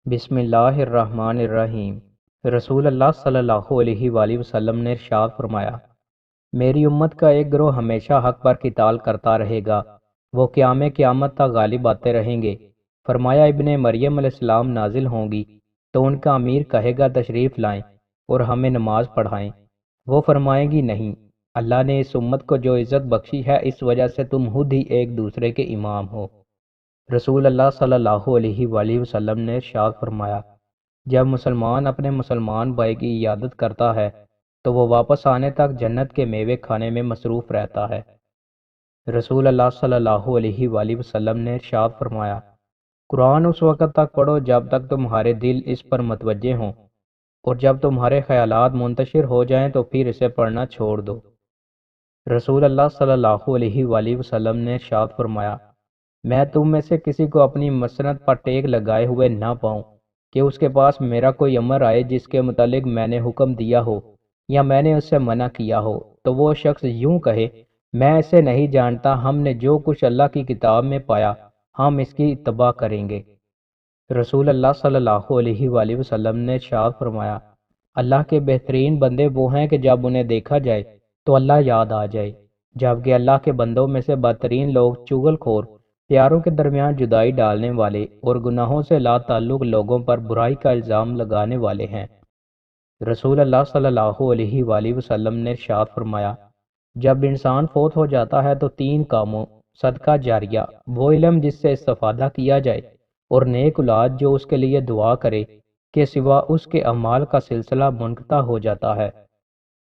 بسم اللہ الرحمن الرحیم۔ رسول اللہ صلی اللہ علیہ وآلہ وسلم نے ارشاد فرمایا، میری امت کا ایک گروہ ہمیشہ حق پر قتال کرتا رہے گا، وہ قیامت تک غالب آتے رہیں گے۔ فرمایا ابن مریم علیہ السلام نازل ہوں گی تو ان کا امیر کہے گا تشریف لائیں اور ہمیں نماز پڑھائیں۔ وہ فرمائیں گی نہیں، اللہ نے اس امت کو جو عزت بخشی ہے اس وجہ سے تم خود ہی ایک دوسرے کے امام ہو۔ رسول اللہ صلی اللہ علیہ وآلہ وسلم نے ارشاد فرمایا، جب مسلمان اپنے مسلمان بھائی کی عیادت کرتا ہے تو وہ واپس آنے تک جنت کے میوے کھانے میں مصروف رہتا ہے۔ رسول اللہ صلی اللہ علیہ وآلہ وسلم نے ارشاد فرمایا، قرآن اس وقت تک پڑھو جب تک تمہارے دل اس پر متوجہ ہوں، اور جب تمہارے خیالات منتشر ہو جائیں تو پھر اسے پڑھنا چھوڑ دو۔ رسول اللہ صلی اللہ علیہ وآلہ وسلم نے ارشاد فرمایا، میں تم میں سے کسی کو اپنی مسند پر ٹیک لگائے ہوئے نہ پاؤں کہ اس کے پاس میرا کوئی امر آئے جس کے متعلق میں نے حکم دیا ہو یا میں نے اس سے منع کیا ہو تو وہ شخص یوں کہے، میں اسے نہیں جانتا، ہم نے جو کچھ اللہ کی کتاب میں پایا ہم اس کی اتباع کریں گے۔ رسول اللہ صلی اللہ علیہ وآلہ وسلم نے ارشاد فرمایا، اللہ کے بہترین بندے وہ ہیں کہ جب انہیں دیکھا جائے تو اللہ یاد آ جائے، جبکہ اللہ کے بندوں میں سے بدترین لوگ چغل خور، پیاروں کے درمیان جدائی ڈالنے والے اور گناہوں سے لا تعلق لوگوں پر برائی کا الزام لگانے والے ہیں۔ رسول اللہ صلی اللہ علیہ وآلہ وسلم نے ارشاد فرمایا، جب انسان فوت ہو جاتا ہے تو تین کاموں، صدقہ جاریہ، وہ علم جس سے استفادہ کیا جائے، اور نیک اولاد جو اس کے لیے دعا کرے، کے سوا اس کے اعمال کا سلسلہ منقطع ہو جاتا ہے۔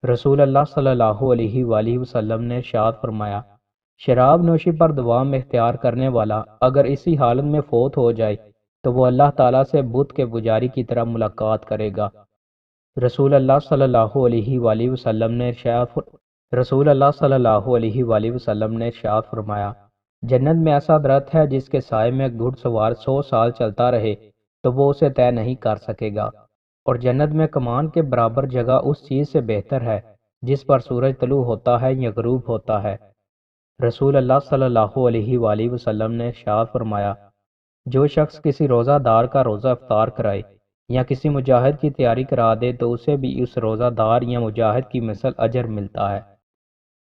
رسول اللہ صلی اللہ علیہ وآلہ وسلم نے ارشاد فرمایا، شراب نوشی پر دوام اختیار کرنے والا اگر اسی حالت میں فوت ہو جائے تو وہ اللہ تعالیٰ سے بت کے پجاری کی طرح ملاقات کرے گا۔ رسول اللہ صلی اللہ علیہ وآلہ وسلم نے ارشاد فرمایا، جنت میں ایسا درخت ہے جس کے سائے میں گھڑ سوار 100 سال چلتا رہے تو وہ اسے طے نہیں کر سکے گا، اور جنت میں کمان کے برابر جگہ اس چیز سے بہتر ہے جس پر سورج طلوع ہوتا ہے یا غروب ہوتا ہے۔ رسول اللہ صلی اللہ علیہ وآلہ وسلم نے ارشاد فرمایا، جو شخص کسی روزہ دار کا روزہ افطار کرائے یا کسی مجاہد کی تیاری کرا دے تو اسے بھی اس روزہ دار یا مجاہد کی مثل اجر ملتا ہے۔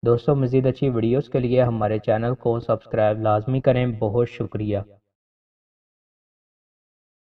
دوستو، مزید اچھی ویڈیوز کے لیے ہمارے چینل کو سبسکرائب لازمی کریں۔ بہت شکریہ۔